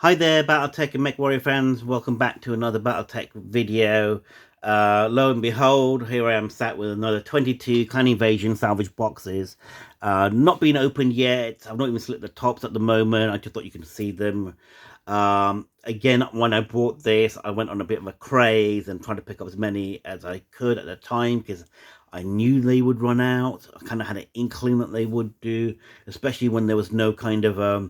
Hi there, Battletech and Mech Warrior fans. Welcome back to another Battletech video. Lo and behold, here I am sat with another 22 Clan Invasion salvage boxes. Not being opened yet. I've not even slit the tops at the moment. I just thought you could see them. Again, when I bought this, I went on a bit of a craze and tried to pick up as many as I could at the time because I knew they would run out. I kind of had an inkling that they would do, especially when there was no kind of a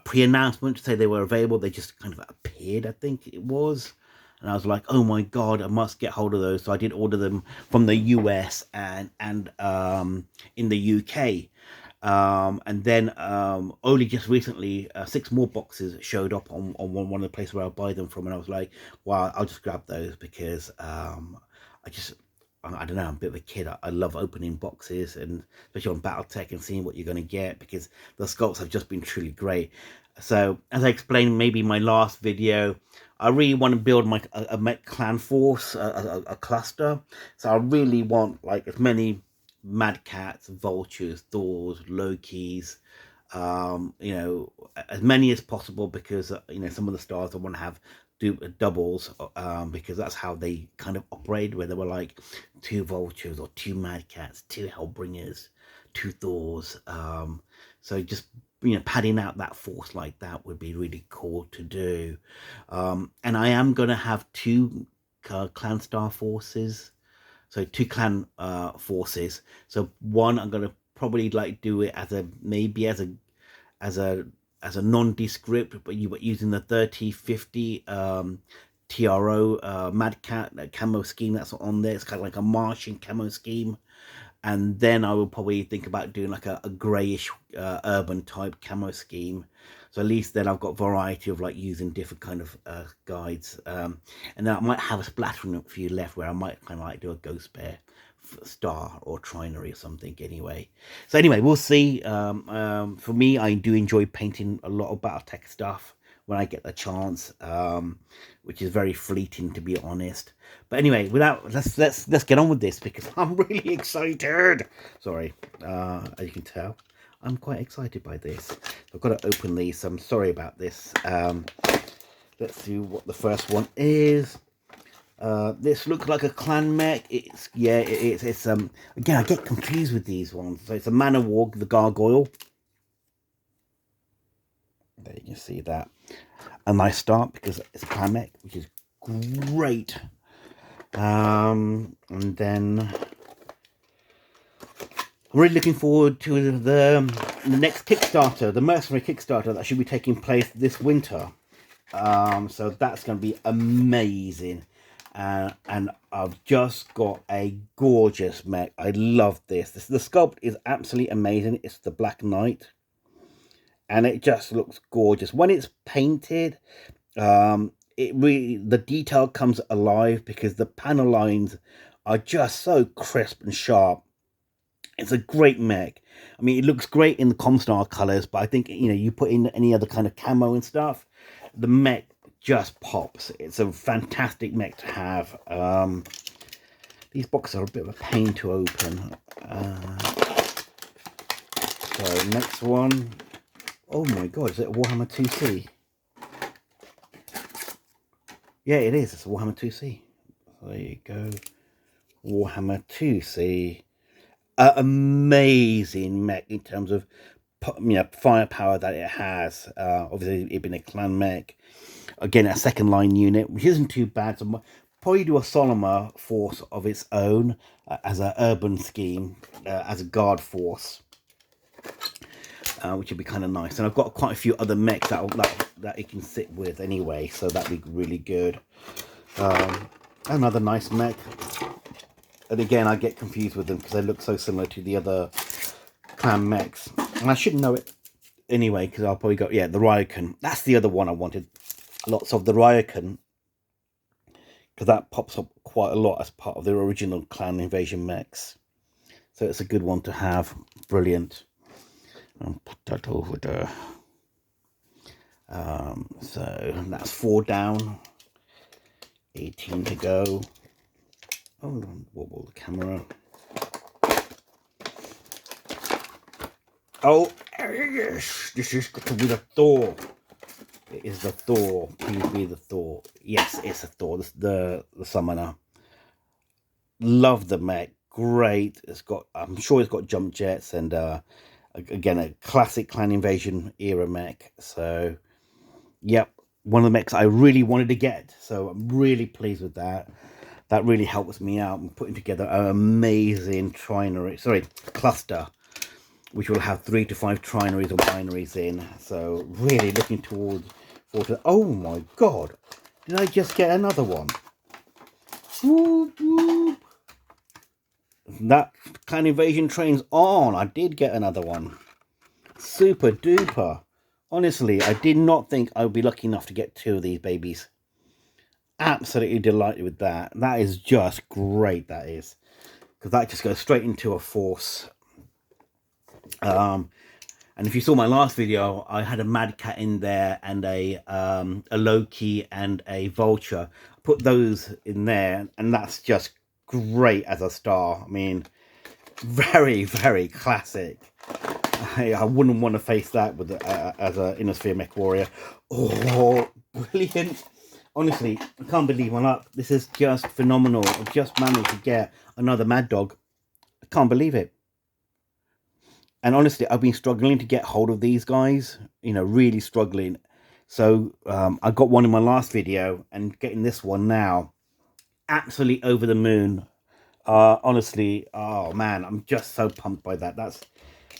pre-announcement to say they were available. They just kind of appeared, I think it was, and I was like, oh my god, I must get hold of those. So I did order them from the US and in the UK. And then only just recently 6 more boxes showed up on one of the places where I buy them from, and I was like, wow, I'll just grab those because I don't know, I'm a bit of a kid. I love opening boxes, and especially on Battletech and seeing what you're going to get, because the sculpts have just been truly great. So, as I explained maybe in my last video, I really want to build a mech clan force, a cluster. So I really want like as many Mad Cats, Vultures, Thors, Lokis, as many as possible, because some of the stars I want to have do doubles, because that's how they kind of operate, where they were like 2 Vultures or 2 Mad Cats, 2 Hellbringers, 2 Thors. So just padding out that force like that would be really cool to do. And I am going to have 2 clan star forces, so 2 clan forces. So one, I'm going to probably like do it as a maybe as a nondescript, but using the 3050 TRO Mad Cat camo scheme that's on there. It's kind of like a Martian camo scheme. And then I will probably think about doing like a grayish urban type camo scheme. So at least then I've got variety of like using different kind of guides. And then I might have a splattering a few left where I might kind of like do a ghost bear star or trinary or something anyway. So anyway, we'll see. For me, I do enjoy painting a lot of Battletech stuff when I get the chance, which is very fleeting, to be honest. But anyway, let's get on with this, because I'm really excited. Sorry, as you can tell, I'm quite excited by this. I've got to open these, so I'm sorry about this. Let's see what the first one is. This looks like a clan mech. It's again, I get confused with these ones. So it's a Man of War, the gargoyle. There you can see that. A nice start because it's a clan mech, which is great. And then I'm really looking forward to the next Kickstarter, the Mercenary Kickstarter that should be taking place this winter. So that's going to be amazing. And I've just got a gorgeous mech. I love this. The sculpt is absolutely amazing. It's the Black Knight, and it just looks gorgeous when it's painted. The detail comes alive because the panel lines are just so crisp and sharp. It's a great mech. I mean, it looks great in the Comstar colors, but I think you put in any other kind of camo and stuff, the mech just pops. It's a fantastic mech to have. These boxes are a bit of a pain to open. So next one. Oh my god, is it a Warhammer 2C? Yeah, it is. It's a Warhammer 2C. So there you go. Warhammer 2C. Amazing mech in terms of firepower that it has. Obviously, it being a clan mech. Again, a second line unit, which isn't too bad. So probably do a Solomar force of its own as an urban scheme, as a guard force, which would be kind of nice. And I've got quite a few other mechs that it can sit with anyway, so that'd be really good. Another nice mech. And again, I get confused with them because they look so similar to the other clan mechs. And I should know it anyway, because I'll probably go, yeah, the Ryokan. That's the other one I wanted. Lots of the Ryokan, because that pops up quite a lot as part of the original Clan Invasion mechs. So it's a good one to have. Brilliant. I'll put that over there. So that's 4 down. 18 to go. Oh, don't wobble the camera. Oh, yes, this is got to be the Thor. It is the Thor. Please be the Thor. Yes, it's a Thor. The summoner. Love the mech. Great. It's got. I'm sure it's got jump jets and again a classic Clan Invasion era mech. So, yep, one of the mechs I really wanted to get. So I'm really pleased with that. That really helps me out in putting together an amazing cluster, which will have 3 to 5 trinaries or binaries in. So really looking forward to. Oh my god, did I just get another one? Whoop, whoop. That Clan Invasion train's on. I did get another one. Super duper. Honestly, I did not think I would be lucky enough to get 2 of these babies. Absolutely delighted with that. That is just great, that is. Because that just goes straight into a force. And if you saw my last video, I had a Mad Cat in there and a Loki and a Vulture. I put those in there, and that's just great as a star. I mean, very, very classic. I wouldn't want to face that with as a Inner Sphere Mech Warrior. Oh, brilliant. Honestly, I can't believe my luck. This is just phenomenal. I've just managed to get another Mad Dog. I can't believe it. And honestly, I've been struggling to get hold of these guys, you know, really struggling. So I got one in my last video and getting this one now. Absolutely over the moon. Honestly, oh man, I'm just so pumped by that. That's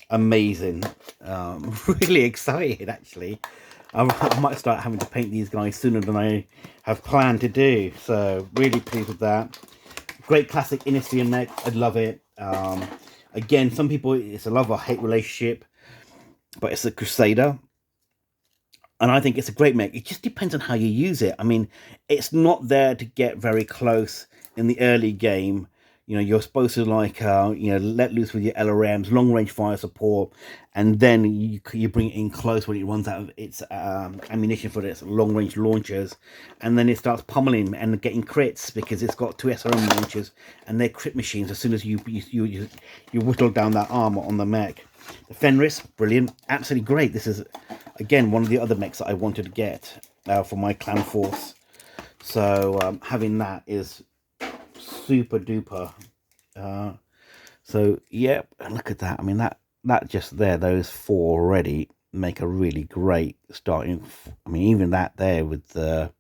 amazing. Really excited, actually. I might start having to paint these guys sooner than I have planned to do. So really pleased with that. Great classic Inner Sphere mech. I love it. Again, some people, it's a love or hate relationship, but it's a Crusader. And I think it's a great mech. It just depends on how you use it. I mean, it's not there to get very close in the early game. You know, you're supposed to like, let loose with your LRMs, long range fire support, and then you bring it in close when it runs out of its ammunition for its long range launchers, and then it starts pummeling and getting crits because it's got 2 SRM launchers and they're crit machines as soon as you whittle down that armor on the mech. The Fenris, brilliant, absolutely great. This is again one of the other mechs that I wanted to get for my clan force. So having that is super duper. So yeah, look at that. I mean that just there, those 4 already make a really great starting. I mean, even that there with the,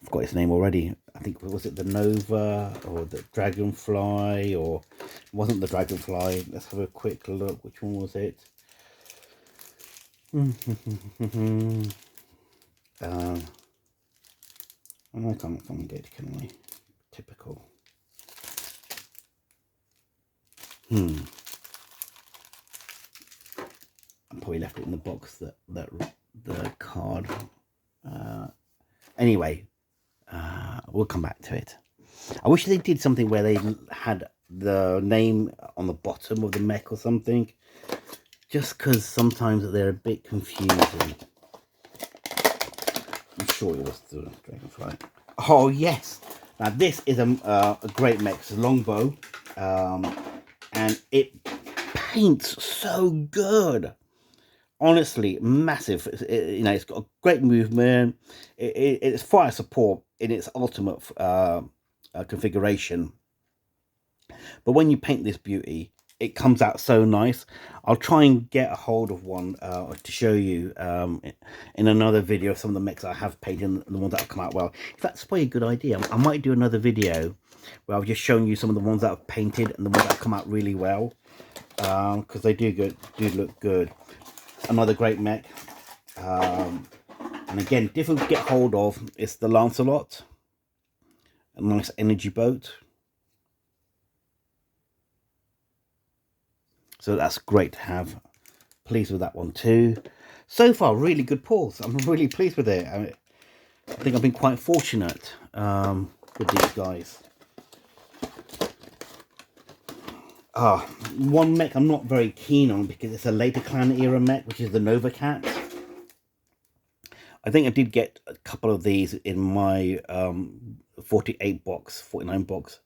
I've got its name already. I think, was it the Nova or the Dragonfly, or it wasn't the Dragonfly? Let's have a quick look. Which one was it? I can't get it, can I? Typical. I probably left it in the box, that the card. Anyway, we'll come back to it. I wish they did something where they had the name on the bottom of the mech or something, just because sometimes they're a bit confusing. I'm sure it was the Dragonfly. Oh yes, now this is a great mech. It's a longbow, and it paints so good. Honestly, massive. It's got a great movement. It's fire support in its ultimate configuration. But when you paint this beauty, it comes out so nice. I'll try and get a hold of one to show you in another video of some of the mechs I have painted and the ones that have come out well. That's probably a good idea. I might do another video where I've just shown you some of the ones that I've painted and the ones that have come out really well, because they do look good. Another great mech, and again, difficult to get hold of. It's the Lancelot, a nice energy boat. So that's great to have. Pleased with that one too. So far, really good pulls. I'm really pleased with it. I think I've been quite fortunate with these guys. One mech I'm not very keen on because it's a later clan era mech, which is the Nova Cat. I think I did get a couple of these in my 48 box, 49 box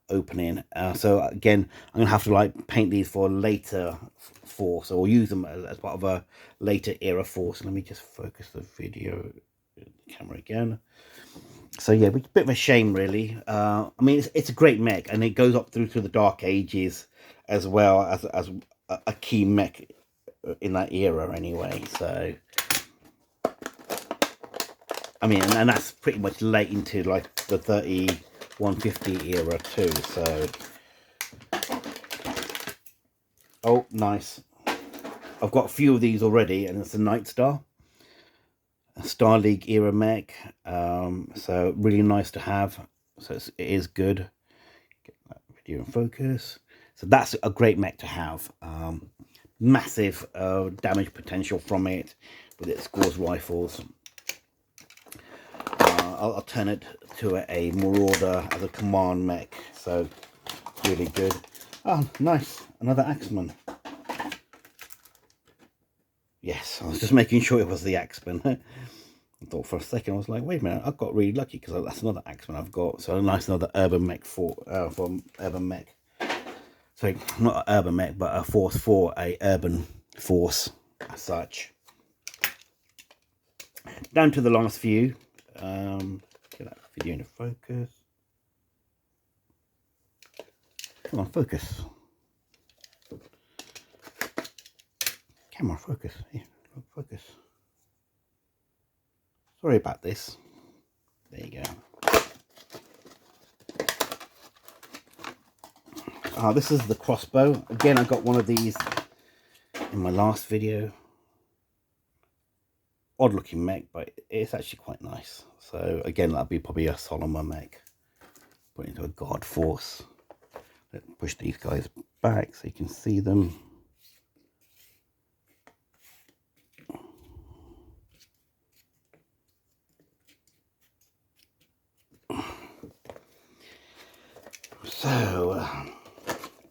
opening. So again, I'm gonna have to like paint these for a later force, or use them as part of a later era force. Let me just focus the video camera again. So yeah, a bit of a shame really. I mean, it's a great mech, and it goes up through to the Dark Ages as well as a key mech in that era anyway. So I mean, and that's pretty much late into like the 3150 era too. So oh, nice. I've got a few of these already, and it's a Night Star, a Star League era mech. So really nice to have. So it is good. Get that video in focus. So that's a great mech to have. Massive damage potential from it with its Scores rifles. I'll turn it to a Marauder as a command mech. So really good. Oh, nice. Another Axeman. Yes, I was just making sure it was the Axeman. I thought for a second, I was like, wait a minute, I got really lucky because that's another Axeman I've got. So a nice another urban mech from urban mech. Sorry, not an urban mech, but a force for a urban force as such. Down to the last few. Get that video into focus. Come on, focus. Camera, focus. Yeah, focus. Sorry about this. There you go. This is the crossbow. Again, I got one of these in my last video. Odd looking mech, but it's actually quite nice. So again, that'll be probably a Solomon mech. Put into a guard force. Let's push these guys back so you can see them. So,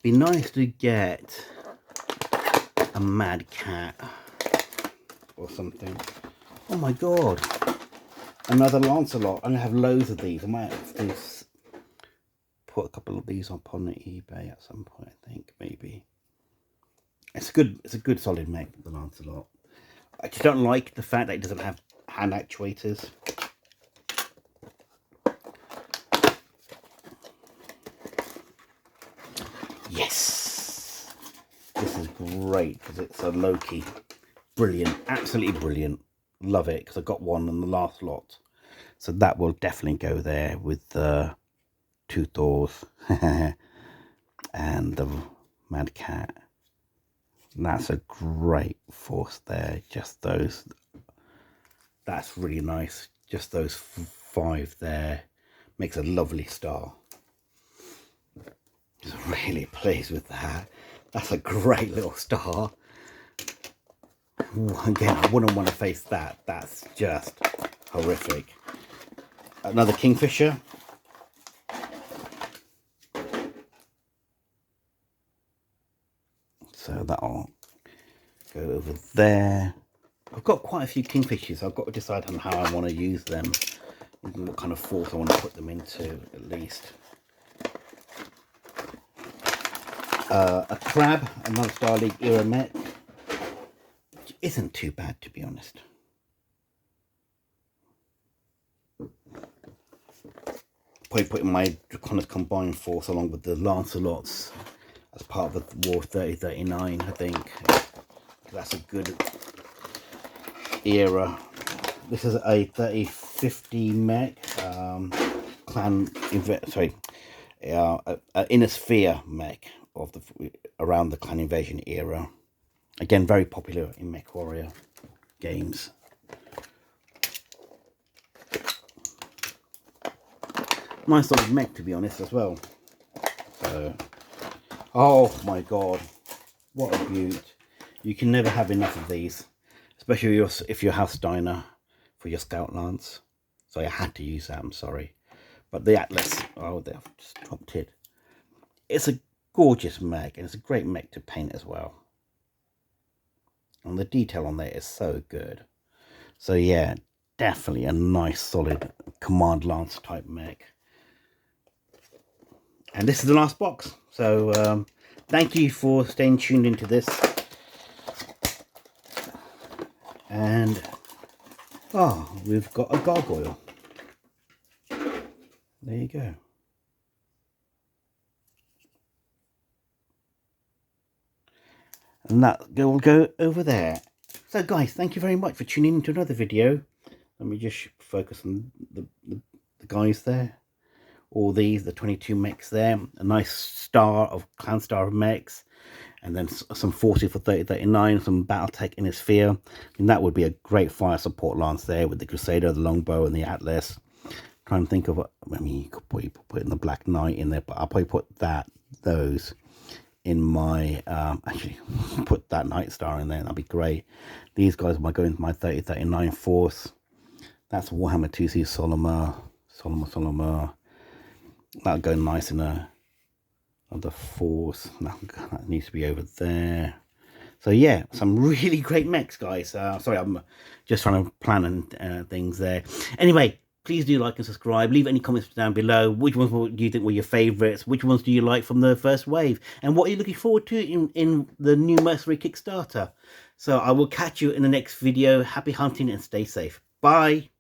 be nice to get a Mad Cat or something. Oh my god, another Lancelot. I'm gonna have loads of these. I might have to put a couple of these up on the eBay at some point. I think maybe it's a good solid mech, the Lancelot. I just don't like the fact that it doesn't have hand actuators. Yes, this is great because it's a Loki. Brilliant, absolutely brilliant. Love it because I got one in the last lot, so that will definitely go there with the two Thors and the Mad Cat. And that's a great force there. Just those, that's really nice. Just those 5 there makes a lovely star. Just really pleased with that. That's a great little star. Ooh, again, I wouldn't want to face that. That's just horrific. Another Kingfisher. So that'll go over there. I've got quite a few Kingfishers. I've got to decide on how I want to use them. What kind of force I want to put them into, at least. A Crab, another Star League era mech. Which isn't too bad, to be honest. Probably putting my Draconis combined force along with the Lancelots as part of the War 3039, I think. That's a good era. This is a 3050 mech, Inner Sphere mech of the around the Clan Invasion era. Again, very popular in Mech Warrior games. Nice little mech, to be honest, as well. So, oh my god, what a beaut! You can never have enough of these, especially if you're House Steiner for your Scout Lance. So I had to use that. I'm sorry, but the Atlas. Oh, they've just dropped it. It's a gorgeous mech, and it's a great mech to paint as well. And the detail on there is so good. So yeah, definitely a nice solid Command Lance type mech. And this is the last box. So thank you for staying tuned into this. And we've got a gargoyle. There you go. And that will go over there. So guys, thank you very much for tuning in to another video. Let me just focus on the guys there. All these, the 22 mechs there. A nice star of clan star of mechs. And then some 40 for 3039, some Battletech in his sphere. And that would be a great fire support lance there with the Crusader, the Longbow, and the Atlas. Trying to think of what, I mean, you could probably put in the Black Knight in there, but I'll probably put those in my, actually put that Night Star in there. That'd be great. These guys might go into my 3039 force. That's Warhammer 2C Solomar. That'll go nice in a other force. That needs to be over there. So yeah, some really great mechs, guys. Sorry, I'm just trying to plan things there. Anyway, please do like and subscribe. Leave any comments down below. Which ones do you think were your favorites? Which ones do you like from the first wave? And what are you looking forward to in the new Mercenary Kickstarter? So I will catch you in the next video. Happy hunting and stay safe. Bye.